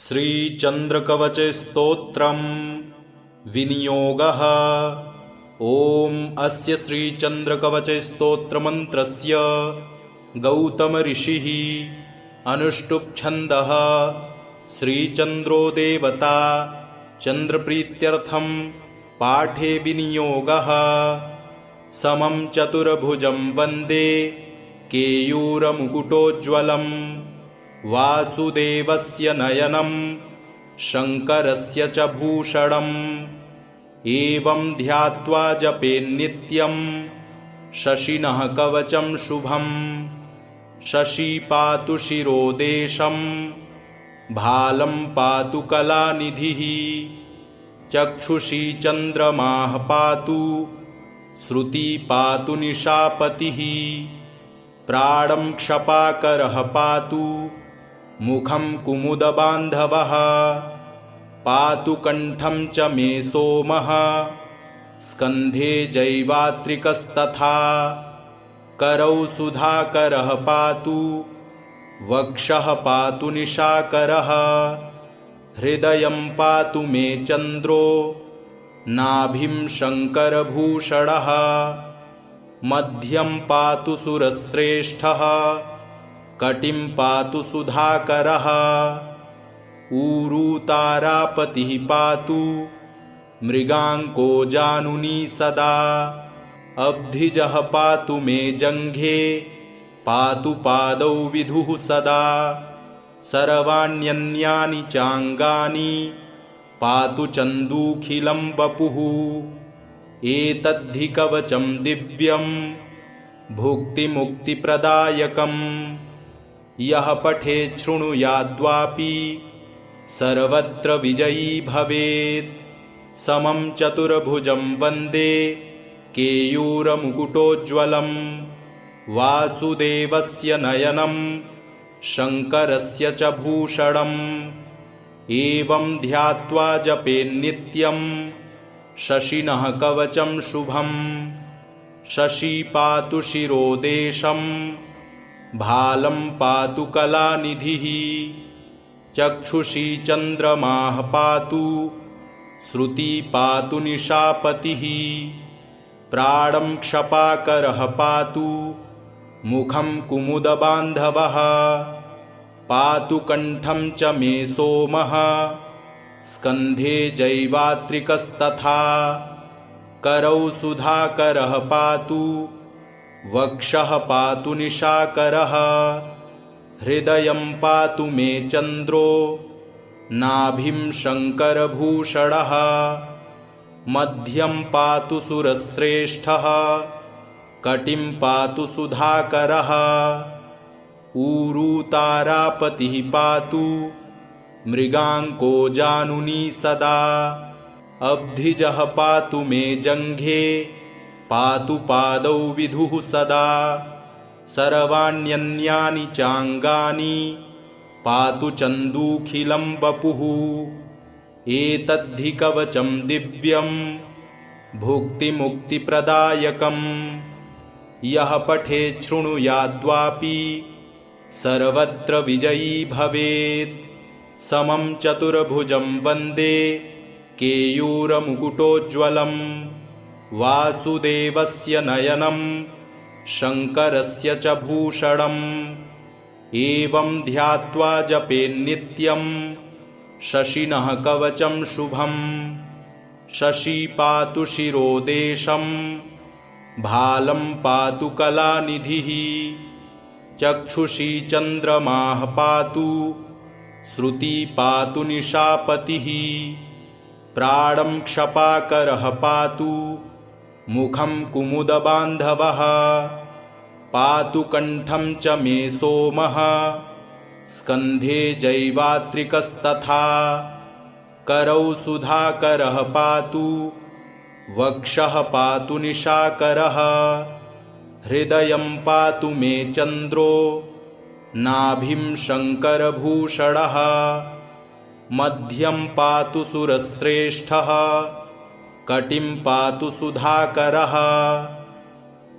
श्रीचन्द्रकवचस्तोत्रम् विनियोगः। ॐ अस्य श्रीचन्द्रकवचस्तोत्रमन्त्रस्य गौतमऋषिः अनुष्टुप् छन्दः। श्रीचन्द्रो देवता चन्द्रप्रीत्यर्थं पाठे विनियोगः। समं चतुर्भुजं वन्दे केयूरमुकुटोज्ज्वलं वासुदेवस्य नयनं शङ्करस्य च भूषणम्। एवं ध्यात्वा जपेन्नित्यं शशिनः कवचं शुभं। शशी पातु शिरोदेशं भालं पातु कलानिधिः। चक्षुषी चन्द्रमाः पातु श्रुति पातु निशापतिः। प्राणं क्षपाकरः पातु मुखं कुमुदबान्धवः। पातु कण्ठं च मे सोमः स्कन्धे जैवात्रिकस्तथा। करौ सुधाकरः पातु वक्षः पातु निशाकरः। हृदयं पातु मे चन्द्रो नाभिं शङ्करभूषणः। मध्यं पातु सुरश्रेष्ठः कटिं पातु सुधाकरः। ऊरू तारापतिः पातु मृगाङ्को जानुनी सदा। अब्धिजः पातु मे जङ्घे पातु पादौ विधुः सदा। सर्वाण्यन्यानि चाङ्गानि पातु चन्दूखिलं वपुः। एतद्धि कवचं दिव्यं भुक्तिमुक्तिप्रदायकम्। यः पठेत् शृणुयाद्वापि सर्वत्र विजयी भवेत्। समं चतुर्भुजं वन्दे केयूरमुकुटोज्ज्वलं वासुदेवस्य नयनं शङ्करस्य च भूषणम्। एवं ध्यात्वा जपेन्नित्यं शशिनः कवचं शुभं। शशी पातु शिरोदेशं भालं पातु कलानिधिः। चक्षुषी चन्द्रमाः पातु श्रुति पातु निशापतिः। प्राणं क्षपाकरः पातु मुखं कुमुदबान्धवः। पातु कण्ठं च मे सोमः स्कन्धे जैवात्रिकस्तथा। करौ सुधाकरः पातु वक्षः पातु निशाकरः। हृदयं पातु मे चन्द्रो नाभिं शङ्करभूषणः। मध्यं पातु सुरश्रेष्ठः कटिं पातु सुधाकरः। ऊरू तारापतिः पातु मृगाङ्को जानुनी सदा। अब्धिजः पातु मे जङ्घे पातु पादौ विधुः सदा। सर्वाण्यन्यानि चाङ्गानि पातु चन्दूखिलं वपुः। एतद्धि कवचं दिव्यं भुक्तिमुक्तिप्रदायकम्। यः पठेत् शृणुयाद्वापि सर्वत्र विजयी भवेत्। समं चतुर्भुजं वन्दे केयूरमुकुटोज्ज्वलं वासुदेवस्य नयनं शङ्करस्य च भूषणम्। एवं ध्यात्वा जपेन्नित्यं शशिनः कवचं शुभं। शशी पातु शिरोदेशं भालं पातु कलानिधिः। चक्षुषी चन्द्रमाः पातु श्रुति पातु निशापतिः। प्राणं क्षपाकरः पातु मुखं कुमुदबान्धवः। पातु कण्ठं च मे सोमः स्कन्धे जैवात्रिकस्तथा। करौ सुधाकरः पातु वक्षः पातु निशाकरः। हृदयं पातु मे चन्द्रो नाभिं शङ्करभूषणः। मध्यं पातु सुरश्रेष्ठः कटिं पातु सुधाकरः।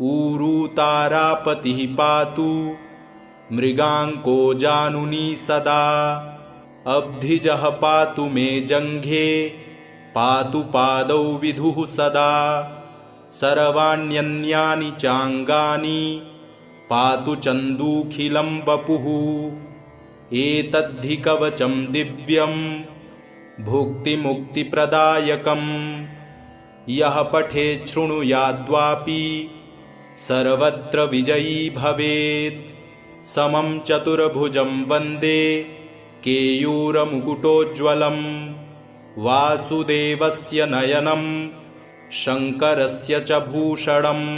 ऊरू तारापतिः पातु मृगाङ्को जानुनी सदा। अब्धिजः पातु मे जङ्घे पातु पादौ विधुः सदा सर्वाण्यन्यानि चाङ्गानि पातु चन्दूखिलं वपुः एतद्धि कवचं दिव्यं भुक्तिमुक्तिप्रदायकम् यः पठेत् शृणुयाद्वापि सर्वत्र विजयी भवेत् समं चतुर्भुजं वन्दे केयूरमुकुटोज्ज्वलं वासुदेवस्य नयनं शङ्करस्य च भूषणम्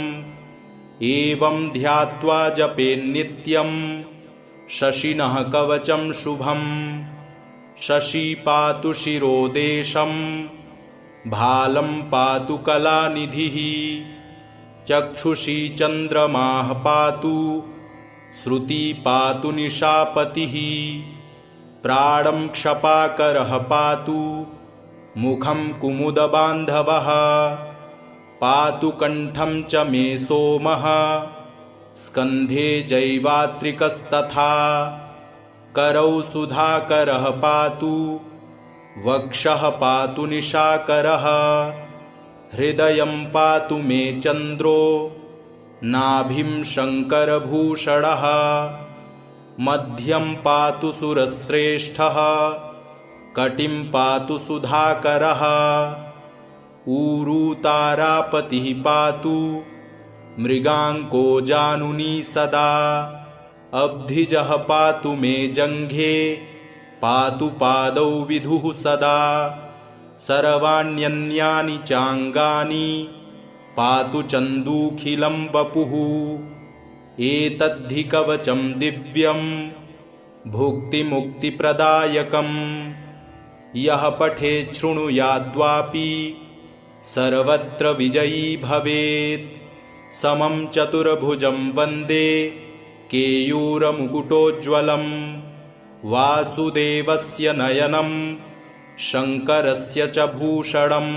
एवं ध्यात्वा जपेन्नित्यं शशिनः कवचं शुभं शशी पातु शिरोदेशं भालं पातु कलानिधिः चक्षुषी चन्द्रमाः पातु श्रुति पातु निशापतिः प्राणं क्षपाकरः पातु मुखं कुमुदबान्धवः पातु कण्ठं च मे सोमः स्कन्धे जैवात्रिकस्तथा करौ सुधाकरः पातु वक्षः पातु निशाकरः हृदयं पातु मे चन्द्रो नाभिं शङ्करभूषणः मध्यं पातु सुरश्रेष्ठः कटिं पातु सुधाकरः ऊरू तारापतिः पातु मृगाङ्को जानुनी सदा अब्धिजः पातु मे जङ्घे पातु पादौ विधुः सदा सर्वाण्यन्यानि चाङ्गानि पातु चन्दूखिलं वपुः एतद्धि कवचं दिव्यं भुक्तिमुक्तिप्रदायकम् यः पठेत् शृणुयाद्वापि सर्वत्र विजयी भवेत् समं चतुर्भुजं वन्दे केयूरमुकुटोज्ज्वलं वासुदेवस्य नयनं शङ्करस्य च भूषणम्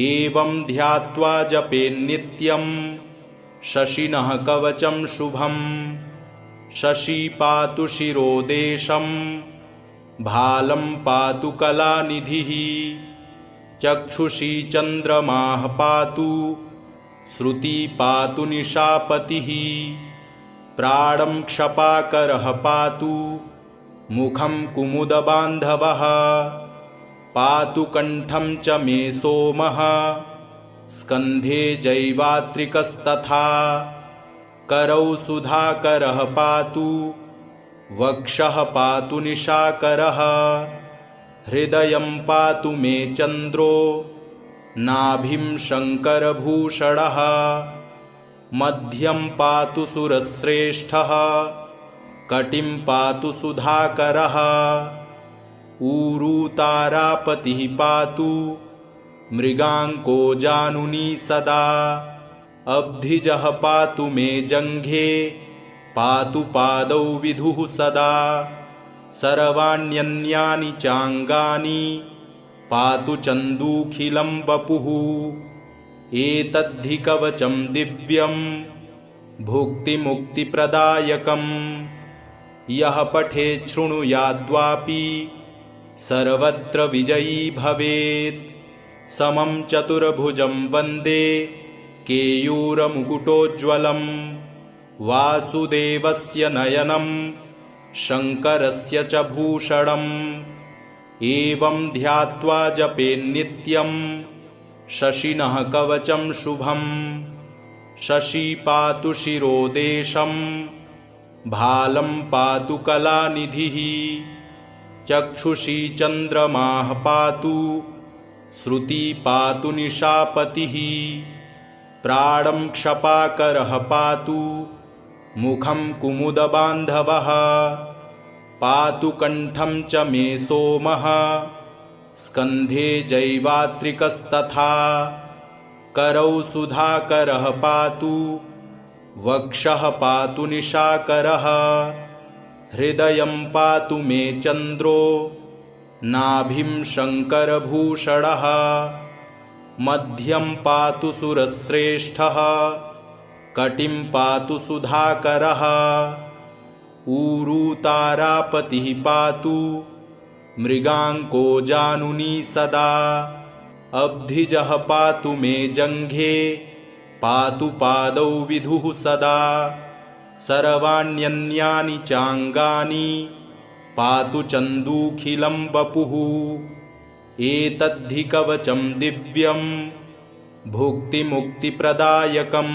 एवं ध्यात्वा जपेन्नित्यं शशिनः कवचं शुभं शशी पातु शिरोदेशं भालं पातु कलानिधिः चक्षुषी चन्द्रमाः पातु श्रुति पातु निशापतिः प्राणं क्षपाकरः पातु मुखं कुमुदबान्धवः पातु कण्ठं च मे सोमः स्कन्धे जैवात्रिकस्तथा करौ सुधाकरः पातु वक्षः पातु निशाकरः हृदयं पातु मे चन्द्रो नाभिं शङ्करभूषणः मध्यं पातु सुरश्रेष्ठः कटिं पातु सुधाकरः ऊरू तारापतिः पातु मृगाङ्को जानुनी सदा अब्धिजः पातु मे जङ्घे पातु पादौ विधुः सदा सर्वाण्यन्यानि चाङ्गानि पातु चन्दूखिलं वपुः एतद्धि कवचं दिव्यं भुक्तिमुक्तिप्रदायकम् यः पठेत् शृणुयाद्वापि सर्वत्र विजयी भवेत् समं चतुर्भुजं वन्दे केयूरमुकुटोज्ज्वलं वासुदेवस्य नयनं शङ्करस्य च भूषणम् एवं ध्यात्वा जपेन्नित्यं शशिनः कवचं शुभं शशी पातु शिरोदेशं भालं पातु कलानिधिः चक्षुषी चन्द्रमाः पातु श्रुति पातु निशापतिः प्राणं क्षपाकरः पातु मुखं कुमुदबान्धवः पातु कण्ठं च मे सोमः स्कन्धे जैवात्रिकस्तथा करौ सुधाकरः पातु वक्षः पातु निशाकरः हृदयं पातु मे चन्द्रो नाभिं शङ्करभूषणः मध्यं पातु सुरश्रेष्ठः कटिं पातु सुधाकरः ऊरू तारापतिः पातु मृगाङ्को जानुनी सदा। अब्धिजः पातु मे जङ्घे पातु पादौ विधुः सदा। सर्वाण्यन्यानि चाङ्गानि पातु चन्दूखिलं वपुः। एतद्धि कवचं दिव्यं भुक्तिमुक्तिप्रदायकं।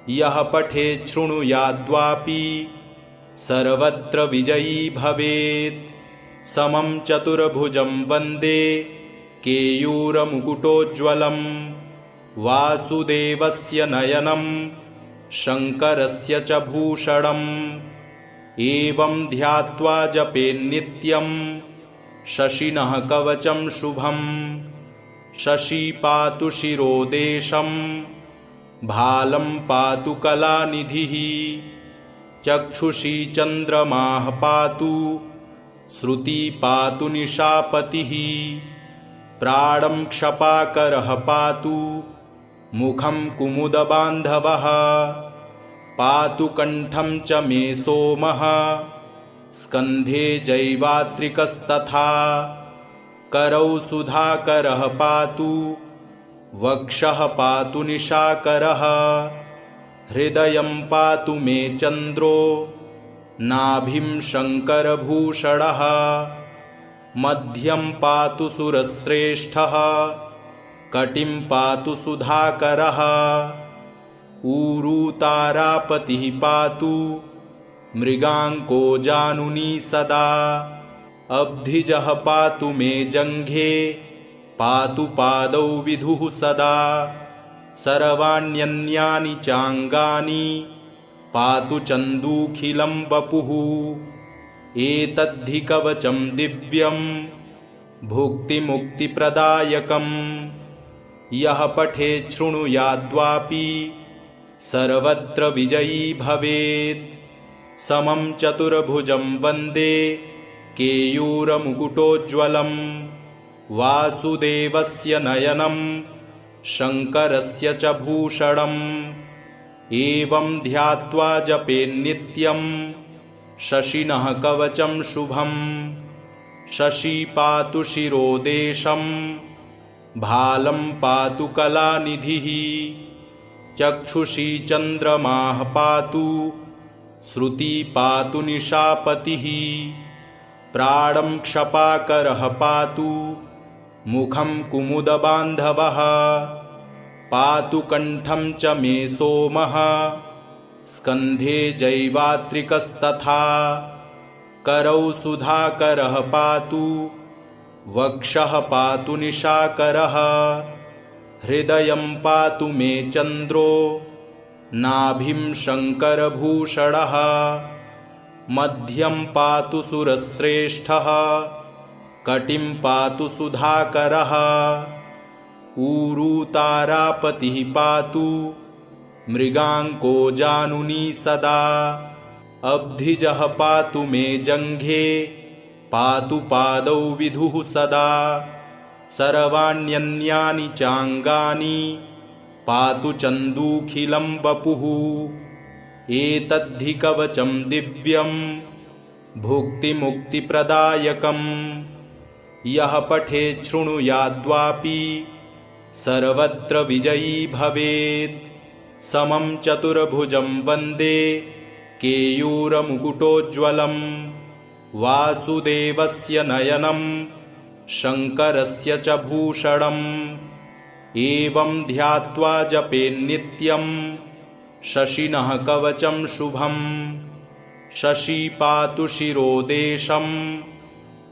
यः पठेत् शृणुयाद्वापि सर्वत्र विजयी भवेत्। समं चतुर्भुजं वन्दे केयूरमुकुटोज्ज्वलं। वासुदेवस्य नयनं शङ्करस्य च भूषणम्। एवं ध्यात्वा जपेन्नित्यं शशिनः कवचं शुभं। शशी पातु शिरोदेशं भालं पातु कलानिधिः। चक्षुषी चन्द्रमाः पातु श्रुति पातु निशापतिः। प्राणं क्षपाकरः पातु मुखं कुमुदबान्धवः। पातु कण्ठं च मे सोमः स्कन्धे जैवात्रिकस्तथा। करौ सुधाकरः पातु वक्षः पातु निशाकरः। हृदयं पातु मे चन्द्रो नाभिं शङ्करभूषणः। मध्यं पातु सुरश्रेष्ठः कटिं पातु सुधाकरः। ऊरू तारापतिः पातु मृगाङ्को जानुनी सदा। अब्धिजः पातु मे जङ्घे पातु पादौ विधुः सदा। सर्वाण्यन्यानि चाङ्गानि पातु चन्दूखिलं वपुः। एतद्धि कवचं दिव्यं भुक्तिमुक्तिप्रदायकं। यः पठेत् शृणुयाद्वापि सर्वत्र विजयी भवेत्। समं चतुर्भुजं वन्दे केयूरमुकुटोज्ज्वलं। वासुदेवस्य नयनं शङ्करस्य च भूषणम्। एवं ध्यात्वा जपेन्नित्यं शशिनः कवचं शुभं। शशी पातु शिरोदेशं भालं पातु कलानिधिः। चक्षुषी चन्द्रमाः पातु श्रुति पातु निशापतिः। प्राणं क्षपाकरः पातु मुखं कुमुदबान्धवः। पातु कण्ठं च मे सोमः स्कन्धे जैवात्रिकस्तथा। करौ सुधाकरः पातु वक्षः पातु निशाकरः। हृदयं पातु मे चन्द्रो नाभिं शङ्करभूषणः। मध्यं पातु सुरश्रेष्ठः कटिं पातु सुधाकरः। ऊरू तारापतिः पातु मृगाङ्को जानुनी सदा। अब्धिजः पातु मे जङ्घे पातु पादौ विधुः सदा। सर्वाण्यन्यानि चाङ्गानि पातु चन्दूखिलं वपुः। एतद्धि कवचं दिव्यं भुक्तिमुक्तिप्रदायकं। यः पठेत् शृणुयाद्वापि सर्वत्र विजयी भवेत्। समं चतुर्भुजं वन्दे केयूरमुकुटोज्ज्वलं। वासुदेवस्य नयनं शङ्करस्य च भूषणम्। एवं ध्यात्वा जपेन्नित्यं शशिनः कवचं शुभं। शशी पातु शिरोदेशं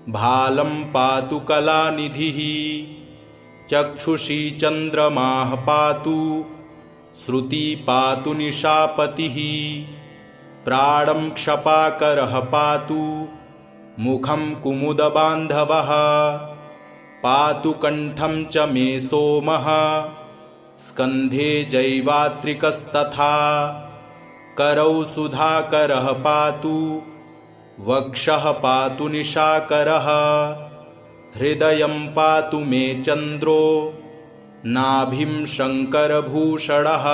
भालं पातु कलानिधिः। चक्षुषी चन्द्रमाः पातु श्रुति पातु निशापतिः। प्राणं क्षपाकरः पातु मुखं कुमुदबान्धवः। पातु कण्ठं च मे सोमः स्कन्धे जैवात्रिकस्तथा। करौ सुधाकरः पातु वक्षः पातु निशाकरः। हृदयं पातु मे चन्द्रो नाभिं शङ्करभूषणः।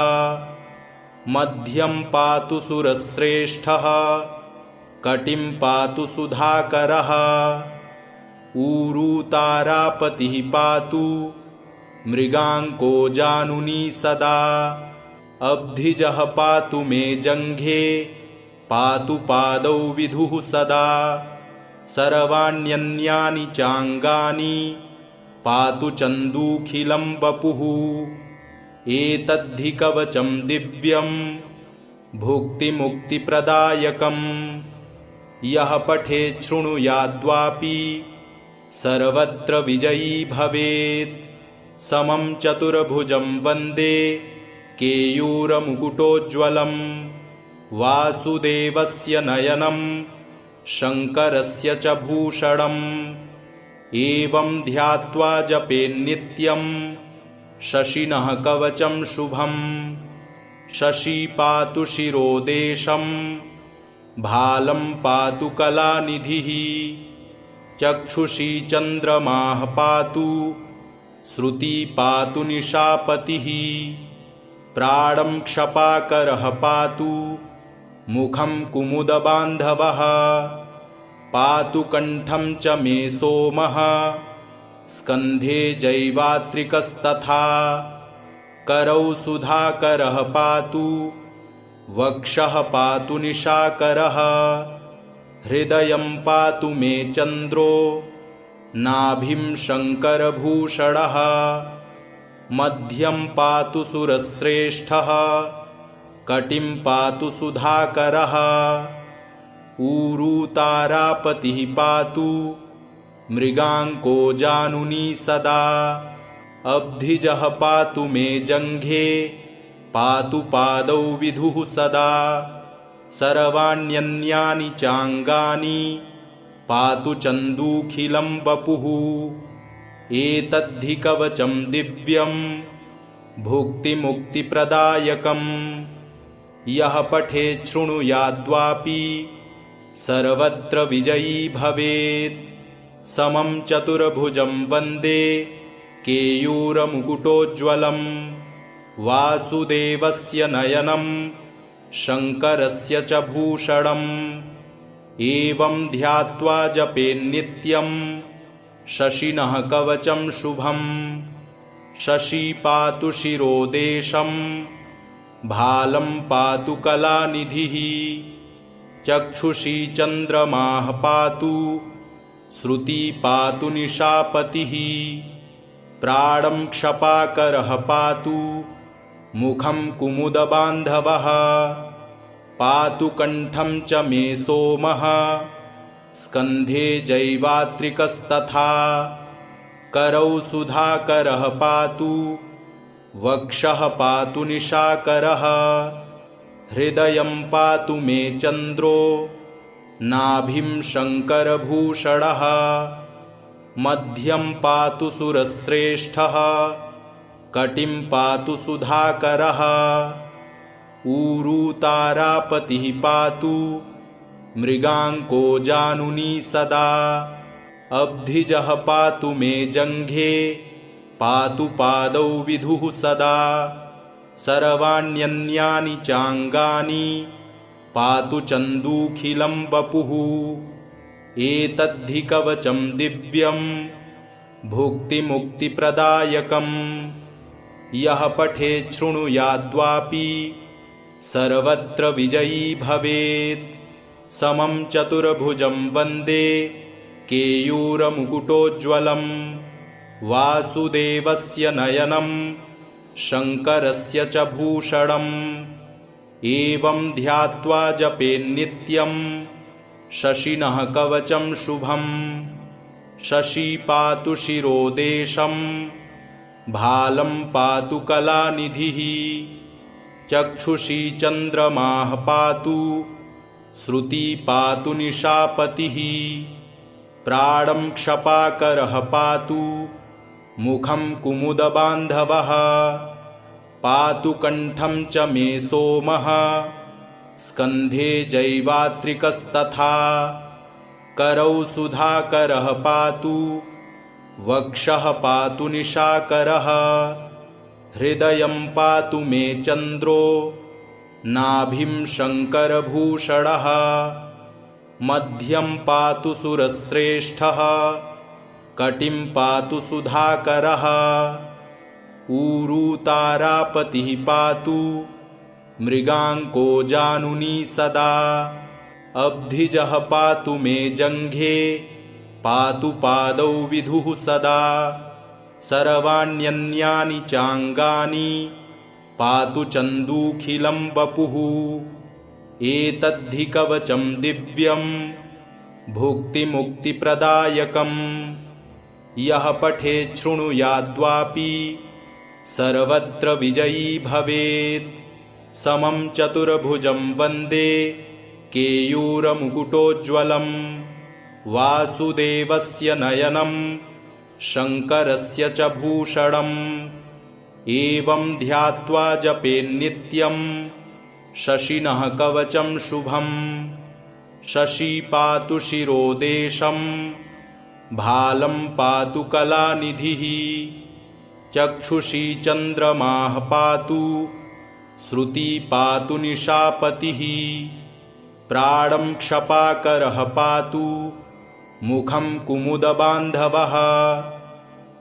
मध्यं पातु सुरश्रेष्ठः कटिं पातु सुधाकरः। ऊरू तारापतिः पातु मृगाङ्को जानुनी सदा अब्धिजः पातु मे जङ्घे पातु पादौ विधुः सदा सर्वाण्यन्यानि चाङ्गानि पातु चन्दूखिलं वपुः एतद्धि कवचं दिव्यं भुक्तिमुक्तिप्रदायकं यः पठेत् शृणुयाद्वापि सर्वत्र विजयी भवेत् समं चतुर्भुजं वन्दे केयूरमुकुटोज्ज्वलं वासुदेवस्य नयनं शङ्करस्य च भूषणम् एवं ध्यात्वा जपेन्नित्यं शशिनः कवचं शुभं शशी पातु शिरोदेशं भालं पातु कलानिधिः चक्षुषी चन्द्रमाः पातु श्रुति पातु निशापतिः प्राणं क्षपाकरः पातु मुखं कुमुदबान्धवः पातु कण्ठं च मे सोमः स्कन्धे जैवात्रिकस्तथा करौ सुधाकरः पातु वक्षः पातु निशाकरः हृदयं पातु मे चन्द्रो नाभिं शङ्करभूषणः मध्यं पातु सुरश्रेष्ठः कटिं पातु सुधाकरः ऊरू तारापतिः पातु मृगाङ्को जानुनी सदा अब्धिजः पातु मे जङ्घे पातु पादौ विधुः सदा सर्वाण्यन्यानि चाङ्गानि पातु चन्दूखिलं वपुः एतद्धि कवचं दिव्यं भुक्तिमुक्तिप्रदायकं यः पठेत् शृणुयाद्वापि सर्वत्र विजयी भवेत् समं चतुर्भुजं वन्दे केयूरमुकुटोज्ज्वलं वासुदेवस्य नयनं शङ्करस्य च भूषणम् एवं ध्यात्वा जपेन्नित्यं शशिनः कवचं शुभं शशी पातु शिरोदेशं भालं पातु कलानिधिः चक्षुषी चन्द्रमाः पातु श्रुति पातु निशापतिः प्राणं क्षपाकरः पातु मुखं कुमुदबान्धवः पातु कण्ठं च मे सोमः स्कन्धे जैवात्रिकस्तथा करौ सुधाकरः पातु वक्षः पातु निशाकरः हृदयं पातु मे चन्द्रो नाभिं शङ्करभूषणः मध्यं पातु सुरश्रेष्ठः कटिं पातु सुधाकरः ऊरू तारापतिः पातु मृगाङ्को जानुनी सदा अब्धिजः पातु मे जङ्घे पातु पादौ विधुः सदा सर्वाण्यन्यानि चाङ्गानि पातु चन्दूखिलं वपुः एतद्धि कवचं दिव्यं भुक्तिमुक्तिप्रदायकं यः पठेत् शृणुयाद्वापि सर्वत्र विजयी भवेत् समं चतुर्भुजं वन्दे केयूरमुकुटोज्ज्वलं वासुदेवस्य नयनं शङ्करस्य च भूषणम् एवं ध्यात्वा जपेन्नित्यं शशिनः कवचं शुभं शशी पातु शिरोदेशं भालं पातु कलानिधिः चक्षुषी चन्द्रमाः पातु श्रुति पातु निशापतिः प्राणं क्षपाकरः पातु मुखं कुमुदबान्धवः पातु कण्ठं च मे सोमः स्कन्धे जैवात्रिकस्तथा करौ सुधाकरः पातु वक्षः पातु निशाकरः हृदयं पातु मे चन्द्रो नाभिं शङ्करभूषणः मध्यं पातु सुरश्रेष्ठः कटिं पातु सुधाकरः। ऊरू तारापतिः पातु मृगाङ्को जानुनी सदा। अब्धिजः पातु मे जङ्घे पातु पादौ विधुः सदा। सर्वाण्यन्यानि चाङ्गानि पातु चन्दूखिलं वपुः। एतद्धि कवचं दिव्यं भुक्तिमुक्तिप्रदायकम्। यः पठेत् शृणुयाद्वापि सर्वत्र विजयी भवेत्। समं चतुर्भुजं वन्दे केयूरमुकुटोज्ज्वलं। वासुदेवस्य नयनं शङ्करस्य च भूषणम्। एवं ध्यात्वा जपेन्नित्यं शशिनः कवचं शुभम्। शशी पातु शिरोदेशं भालं पातु कलानिधिः। चक्षुषी चन्द्रमाः पातु श्रुति पातु निशापतिः। प्राणं क्षपाकरः पातु मुखं कुमुदबान्धवः।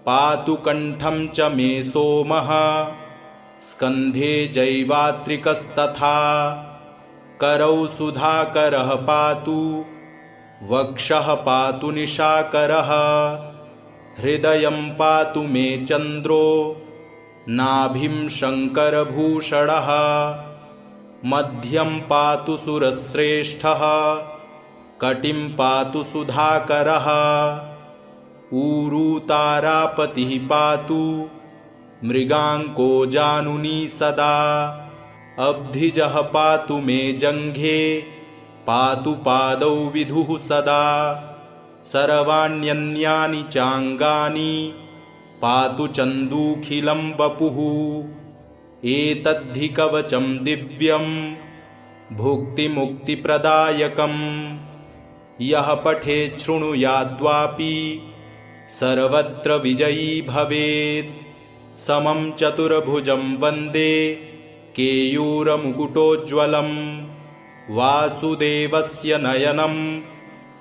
पातु कण्ठं च मे सोमः स्कन्धे जैवात्रिकस्तथा। करौ सुधाकरः पातु वक्षः पातु निशाकरः। हृदयं पातु मे चन्द्रो नाभिं शङ्करभूषणः। मध्यं पातु सुरश्रेष्ठः कटिं पातु सुधाकरः। ऊरू तारापतिः पातु मृगाङ्को जानुनी सदा। अब्धिजः पातु मे जङ्घे पातु पादौ विधुः सदा। सर्वाण्यन्यानि चाङ्गानि पातु चन्दूखिलं वपुः। एतद्धि कवचं दिव्यं भुक्तिमुक्तिप्रदायकम्। यः पठेत् शृणुयाद्वापि सर्वत्र विजयी भवेत्। समं चतुर्भुजं वन्दे केयूरमुकुटोज्ज्वलं। वासुदेवस्य नयनं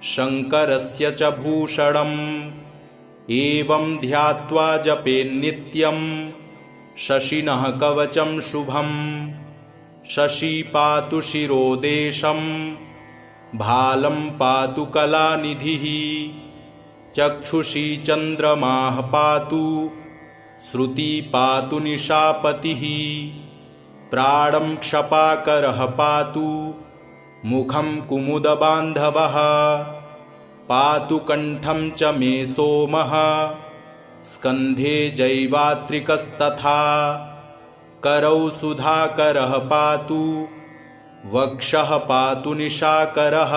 शङ्करस्य च भूषणम्। एवं ध्यात्वा जपेन्नित्यं शशिनः कवचं शुभम्। शशी पातु शिरोदेशं भालं पातु कलानिधिः। चक्षुषी चन्द्रमाः पातु श्रुति पातु निशापतिः। प्राणं क्षपाकरः पातु मुखं कुमुदबान्धवः। पातु कण्ठं च मे सोमः स्कन्धे जैवात्रिकस्तथा। करौ सुधाकरः पातु वक्षः पातु निशाकरः।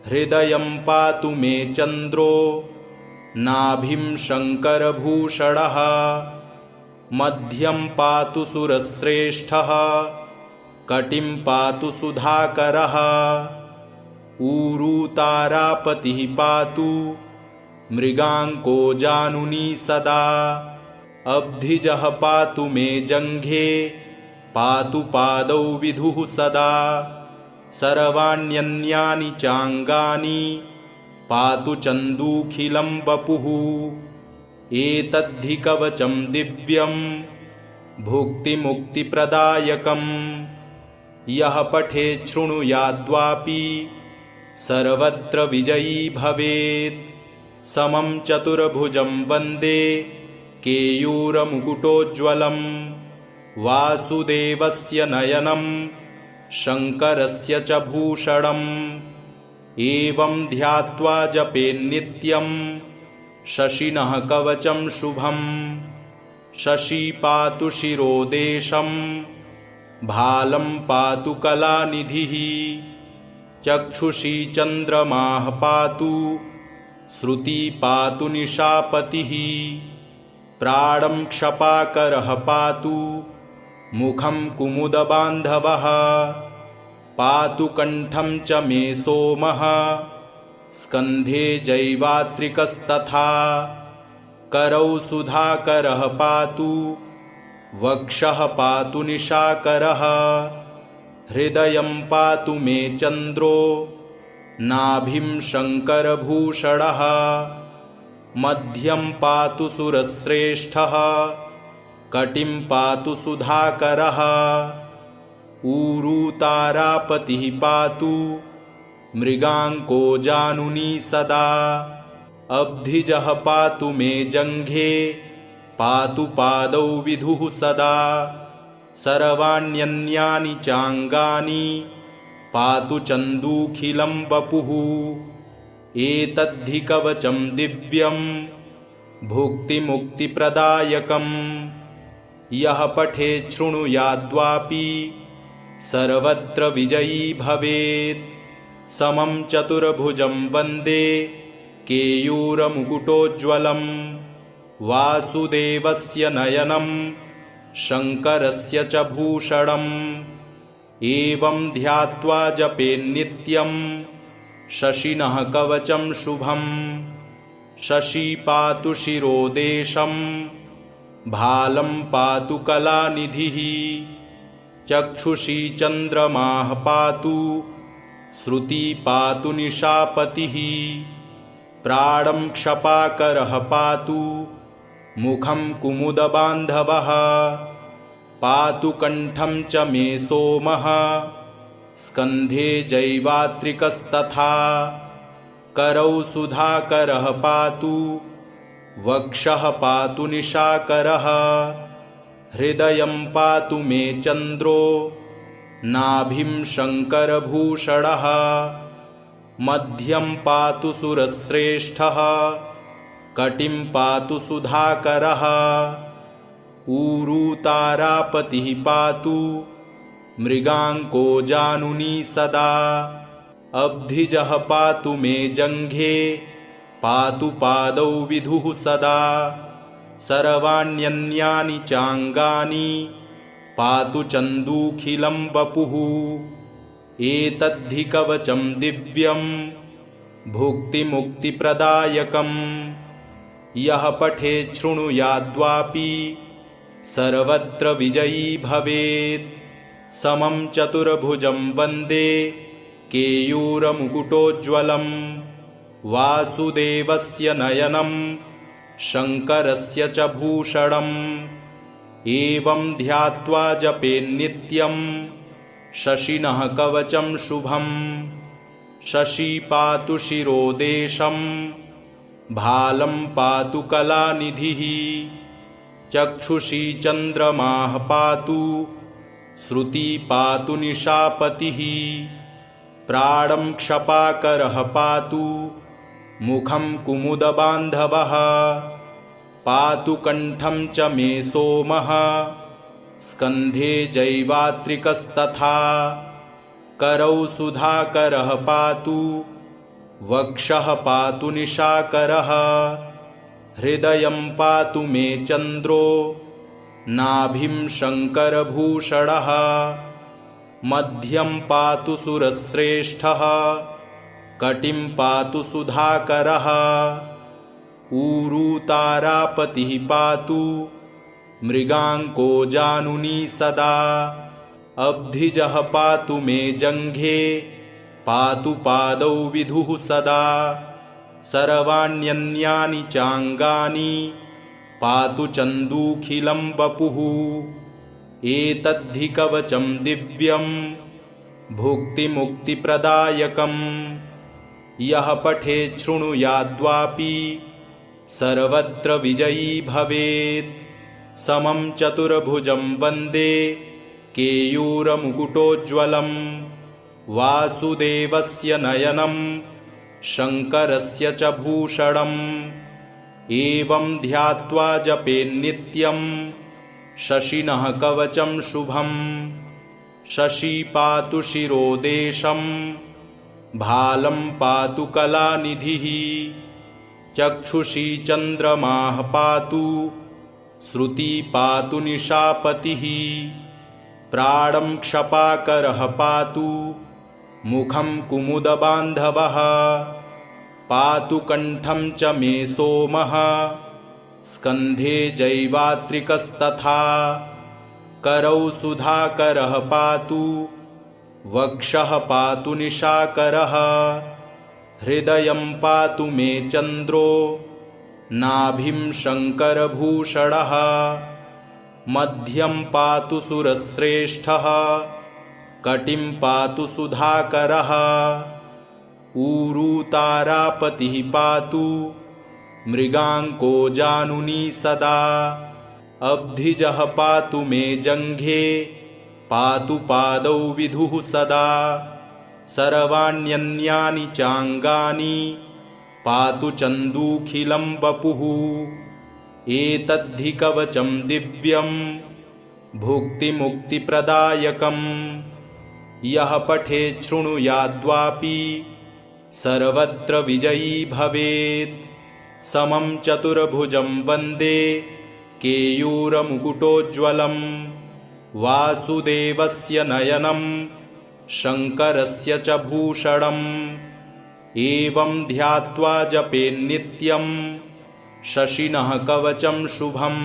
हृदयं पातु मे चन्द्रो नाभिं शङ्करभूषणः। मध्यं पातु सुरश्रेष्ठः कटिं पातु सुधाकरः। ऊरू तारापतिः पातु मृगाङ्को जानुनी सदा। अब्धिजः पातु मे जङ्घे पातु पादौ विधुः सदा। सर्वाण्यन्यानि चाङ्गानि पातु चन्दूखिलं वपुः। एतद्धि कवचं दिव्यं भुक्तिमुक्तिप्रदायकम्। यः पठेत् शृणुयाद्वापि सर्वत्र विजयी भवेत्। समं चतुर्भुजं वन्दे केयूरमुकुटोज्ज्वलं। वासुदेवस्य नयनं शङ्करस्य च भूषणम्। एवं ध्यात्वा जपेन्नित्यं शशिनः कवचं शुभम्। शशी पातु शिरोदेशं भालं पातु कलानिधिः। चक्षुषी चन्द्रमाः पातु श्रुति पातु निशापतिः। प्राणं क्षपाकरः पातु मुखं कुमुदबान्धवः। पातु कण्ठं च मे सोमः स्कन्धे जैवात्रिकस्तथा। करौ सुधाकरः पातु वक्षः पातु निशाकरः। हृदयं पातु मे चन्द्रो नाभिं शङ्करभूषणः। मध्यं पातु सुरश्रेष्ठः कटिं पातु सुधाकरः ऊरू तारापतिः पातु मृगाङ्को जानुनी सदा अब्धिजः पातु मे जङ्घे पातु पादौ विधुः सदा सर्वाण्यन्यानि चाङ्गानि पातु चन्दूखिलं वपुः एतद्धि कवचं दिव्यं भुक्तिमुक्तिप्रदायकं यः पठेत् शृणुयाद्वापि सर्वत्र विजयी भवेत् समं चतुर्भुजं वन्दे केयूरमुकुटोज्ज्वलं वासुदेवस्य नयनं शङ्करस्य च भूषणम् एवं ध्यात्वा जपेन्नित्यं शशिनः कवचं शुभं शशी पातु शिरोदेशं भालं पातु कलानिधिः चक्षुषी चन्द्रमाः पातु श्रुति पातु निशापतिः प्राणं क्षपाकरः पातु मुखं कुमुदबान्धवः पातु कण्ठं च मे सोमः स्कन्धे जैवात्रिकस्तथा करौ सुधाकरः पातु वक्षः पातु निशाकरः हृदयं पातु मे चन्द्रो नाभिं शङ्करभूषणः मध्यं पातु सुरश्रेष्ठः कटिं पातु सुधाकरः ऊरू तारापतिः पातु मृगाङ्को जानुनी सदा अब्धिजः पातु मे जङ्घे पातु पादौ विधुः सदा सर्वाण्यन्यानि चाङ्गानि पातु चन्दूखिलं वपुः एतद्धि कवचं दिव्यं भुक्तिमुक्तिप्रदायकं यः पठेत् शृणुयाद्वापि सर्वत्र विजयी भवेत् समं चतुर्भुजं वन्दे केयूरमुकुटोज्ज्वलं वासुदेवस्य नयनं शङ्करस्य च भूषणम् एवं ध्यात्वा जपेन्नित्यं शशिनः कवचं शुभं शशी पातु शिरोदेशं भालं पातु कलानिधिः चक्षुषी चन्द्रमाः पातु श्रुति पातु निशापतिः प्राणं क्षपाकरः पातु मुखं कुमुदबान्धवः पातु कण्ठं च मे सोमः स्कन्धे जैवात्रिकस्तथा करौ सुधाकरः पातु वक्षः पातु निशाकरः हृदयं पातु मे चन्द्रो नाभिं शङ्करभूषणः मध्यं पातु सुरश्रेष्ठः कटिं पातु सुधाकरः ऊरू तारापतिः पातु मृगाङ्को जानुनी सदा अब्धिजः पातु मे जङ्घे पातु पादौ विधुः सदा सर्वाण्यन्यानि चाङ्गानि पातु चन्दूखिलं वपुः एतद्धि कवचं दिव्यं भुक्तिमुक्तिप्रदायकं यः पठेत् शृणुयाद्वापि सर्वत्र विजयी भवेत् समं चतुर्भुजं वन्दे केयूरमुकुटोज्ज्वलं वासुदेवस्य नयनं शङ्करस्य च भूषणम् एवं ध्यात्वा जपेन्नित्यं शशिनः कवचं शुभं शशी पातु शिरोदेशं भालं पातु कलानिधिः चक्षुषी चन्द्रमाः पातु श्रुति पातु निशापतिः प्राणं क्षपाकरः पातु मुखं कुमुदबान्धवः पातु कण्ठं च मे सोमः स्कन्धे जैवात्रिकस्तथा करौ सुधाकरः पातु वक्षः पातु निशाकरः हृदयं पातु मे चन्द्रो नाभिं शङ्करभूषणः मध्यं पातु सुरश्रेष्ठः कटिं पातु सुधाकरः ऊरू तारापतिः पातु मृगाङ्को जानुनी सदा अब्धिजः पातु मे जङ्घे पातु पादौ विधुः सदा सर्वाण्यन्यानि चाङ्गानि पातु चन्दूखिलं वपुः एतद्धि कवचं दिव्यं भुक्तिमुक्तिप्रदायकं यः पठेत् शृणुयाद्वापि सर्वत्र विजयी भवेत् समं चतुर्भुजं वन्दे केयूरमुकुटोज्ज्वलं वासुदेवस्य नयनं शङ्करस्य च भूषणम् एवं ध्यात्वा जपेन्नित्यं शशिनः कवचं शुभं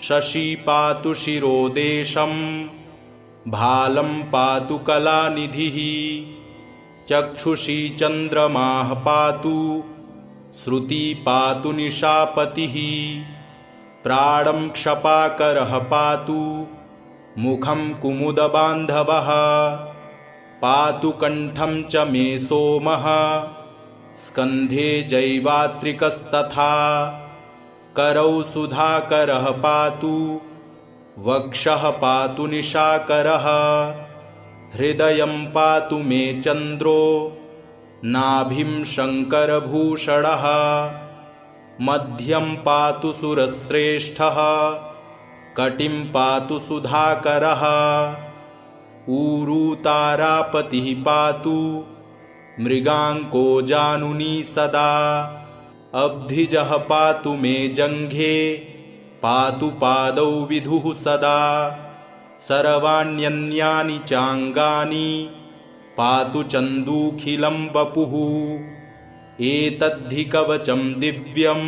शशी पातु शिरोदेशं भालं पातु कलानिधिः चक्षुषी चन्द्रमाः पातु श्रुति पातु निशापतिः प्राणं क्षपाकरः पातु मुखं कुमुदबान्धवः पातु कण्ठं च मे सोमः स्कन्धे जैवात्रिकस्तथा करौ सुधाकरः पातु वक्षः पातु निशाकरः हृदयं पातु मे चन्द्रो नाभिं शङ्करभूषणः मध्यं पातु सुरश्रेष्ठः कटिं पातु सुधाकरः ऊरू तारापतिः पातु मृगाङ्को जानुनी सदा अब्धिजः पातु मे जङ्घे पातु पादौ विधुः सदा सर्वाण्यन्यानि चाङ्गानि पातु चन्दूखिलं वपुः एतद्धि कवचं दिव्यं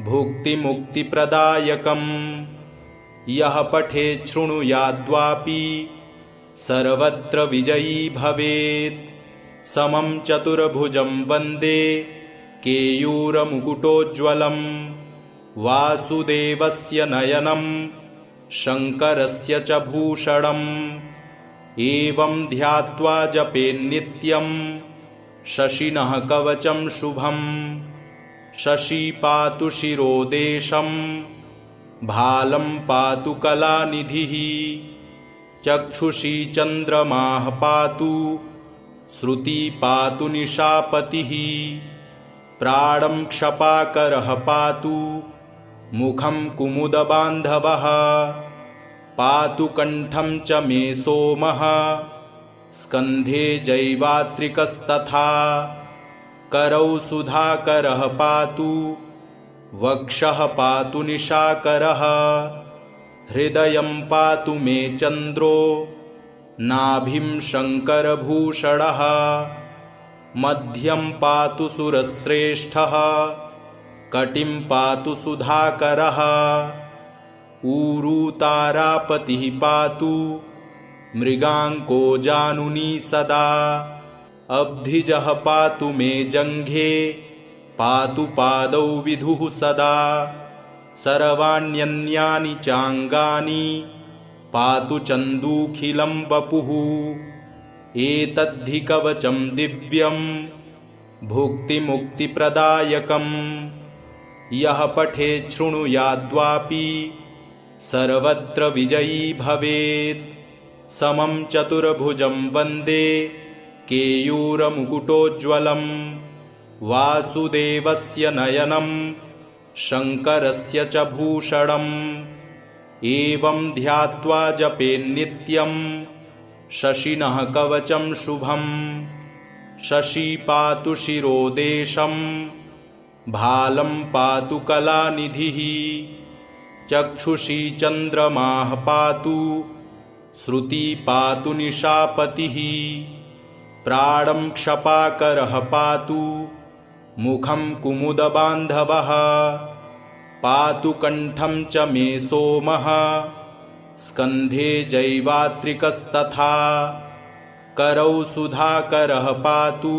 भुक्तिमुक्तिप्रदायकं यः पठेत् शृणुयाद्वापि सर्वत्र विजयी भवेत् समं चतुर्भुजं वन्दे केयूरमुकुटोज्ज्वलं वासुदेवस्य नयनं शङ्करस्य च भूषणम् एवं ध्यात्वा जपेन्नित्यं शशिनः कवचं शुभं शशी पातु शिरोदेशं भालं पातु कलानिधिः चक्षुषी चन्द्रमाः पातु श्रुति पातु निशापतिः प्राणं क्षपाकरः पातु मुखं कुमुदबान्धवः पातु कण्ठं च मे सोमः स्कन्धे जैवात्रिकस्तथा करौ सुधाकरः पातु वक्षः पातु निशाकरः हृदयं पातु मे चन्द्रो नाभिं शङ्करभूषणः मध्यं पातु सुरश्रेष्ठः कटिं पातु सुधाकरः ऊरू तारापतिः पातु मृगाङ्को जानुनी सदा अब्धिजः पातु मे जङ्घे पातु पादौ विधुः सदा सर्वाण्यन्यानि चाङ्गानि पातु चन्दूखिलं वपुः एतद्धि कवचं दिव्यं भुक्तिमुक्तिप्रदायकं यः पठेत् शृणुयाद्वापि सर्वत्र विजयी भवेत् समं चतुर्भुजं वन्दे केयूरमुकुटोज्ज्वलं वासुदेवस्य नयनं शङ्करस्य च भूषणम् एवं ध्यात्वा जपेन्नित्यं शशिनः कवचं शुभं शशी पातु शिरोदेशं भालं पातु कलानिधिः चक्षुषी चन्द्रमाः पातु श्रुति पातु निशापतिः प्राणं क्षपाकरः पातु मुखं कुमुदबान्धवः पातु कण्ठं च मे सोमः स्कन्धे जैवात्रिकस्तथा करौ सुधाकरः पातु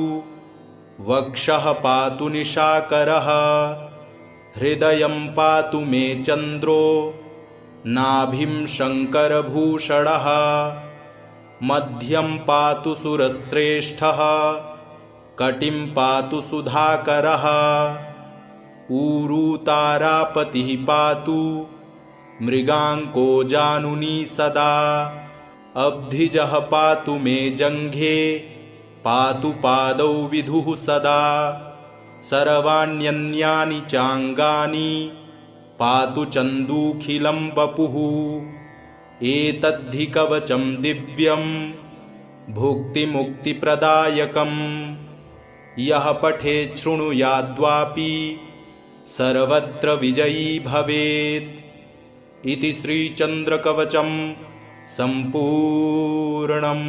वक्षः पातु निशाकरः हृदयं पातु मे चन्द्रो नाभिं शङ्करभूषणः मध्यं पातु सुरश्रेष्ठः कटिं पातु सुधाकरः ऊरू तारापतिः पातु मृगाङ्को जानुनी सदा अब्धिजः पातु मे जङ्घे पातु पादौ विधुः सदा सर्वाण्यन्यानि चाङ्गानि पातु चन्दूखिलं वपुः एतद्धि कवचं दिव्यं भुक्तिमुक्तिप्रदायकम् यः पठेत् शृणुयाद्वापि सर्वत्र विजयी भवेत् इति श्रीचन्द्रकवचं सम्पूर्णम्।